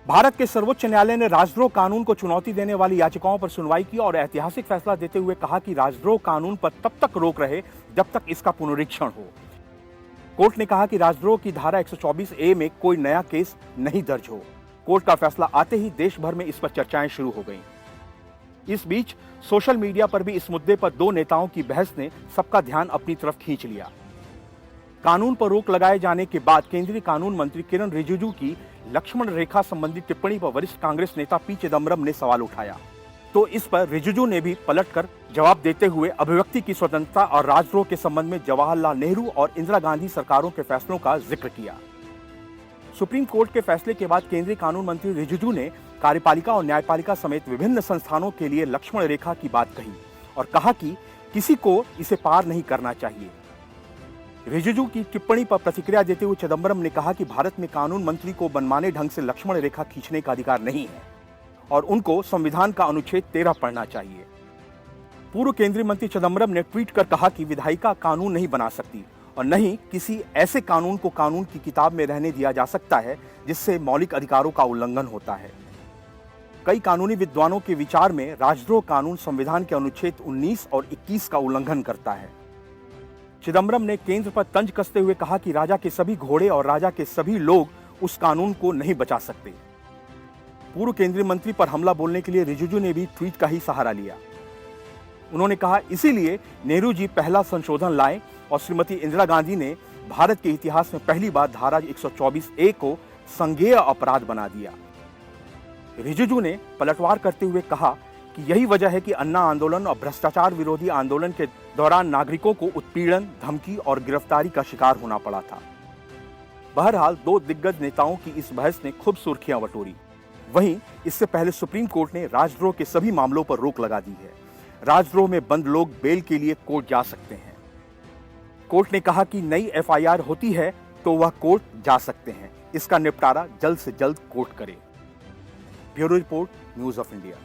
भारत के सर्वोच्च न्यायालय ने राजद्रोह कानून को चुनौती देने वाली याचिकाओं पर सुनवाई की और ऐतिहासिक फैसला देते हुए कहा कि राजद्रोह कानून पर तब तक रोक रहे जब तक इसका पुनरीक्षण हो। कोर्ट ने कहा कि राजद्रोह की धारा 124 ए में कोई नया केस नहीं दर्ज हो। कोर्ट का फैसला आते ही देश भर में इस पर चर्चाएं शुरू हो गईं। इस बीच सोशल मीडिया पर भी इस मुद्दे पर दो नेताओं की बहस ने सबका ध्यान अपनी तरफ खींच लिया। कानून पर रोक लगाए जाने के बाद केंद्रीय कानून मंत्री किरण रिजिजू की लक्ष्मण रेखा संबंधी टिप्पणी पर वरिष्ठ कांग्रेस नेता पी चिदम्बरम ने सवाल उठाया, तो इस पर रिजिजू ने भी पलटकर जवाब देते हुए अभिव्यक्ति की स्वतंत्रता और राजद्रोह के संबंध में जवाहरलाल नेहरू और इंदिरा गांधी सरकारों के फैसलों का जिक्र किया। सुप्रीम कोर्ट के फैसले के बाद केंद्रीय कानून मंत्री रिजिजू ने कार्यपालिका और न्यायपालिका समेत विभिन्न संस्थानों के लिए लक्ष्मण रेखा की बात कही और कहा कि किसी को इसे पार नहीं करना चाहिए। रिजिजू की टिप्पणी पर प्रतिक्रिया देते हुए चिदम्बरम ने कहा कि भारत में कानून मंत्री को मनमाने ढंग से लक्ष्मण रेखा खींचने का अधिकार नहीं है और उनको संविधान का अनुच्छेद 13 पढ़ना चाहिए। पूर्व केंद्रीय मंत्री चिदम्बरम ने ट्वीट कर कहा कि विधायिका कानून नहीं बना सकती और न ही किसी ऐसे कानून को कानून की किताब में रहने दिया जा सकता है जिससे मौलिक अधिकारों का उल्लंघन होता है। कई कानूनी विद्वानों के विचार में राजद्रोह कानून संविधान के अनुच्छेद 19 और 21 का उल्लंघन करता है। चिदम्बरम ने केंद्र पर तंज कसते हुए कहा कि राजा के सभी घोड़े और राजा के सभी लोग उस कानून को नहीं बचा सकते। पूर्व केंद्रीय मंत्री पर हमला बोलने के लिए रिजिजू ने भी ट्वीट का ही सहारा लिया। उन्होंने कहा, इसीलिए नेहरू जी पहला संशोधन लाए और श्रीमती इंदिरा गांधी ने भारत के इतिहास में पहली बार धारा 124 ए को संज्ञेय अपराध बना दिया। रिजिजू ने पलटवार करते हुए कहा कि यही वजह है कि अन्ना आंदोलन और भ्रष्टाचार विरोधी आंदोलन के दौरान नागरिकों को उत्पीड़न, धमकी और गिरफ्तारी का शिकार होना पड़ा था। बहरहाल दो दिग्गज नेताओं की इस बहस ने खूब सुर्खियां बटोरी। वहीं इससे पहले सुप्रीम कोर्ट ने राजद्रोह के सभी मामलों पर रोक लगा दी है। राजद्रोह में बंद लोग बेल के लिए कोर्ट जा सकते हैं। कोर्ट ने कहा कि नई एफआईआर होती है तो वह कोर्ट जा सकते हैं। इसका निपटारा जल्द से जल्द कोर्ट करे। Bureau report, news of India.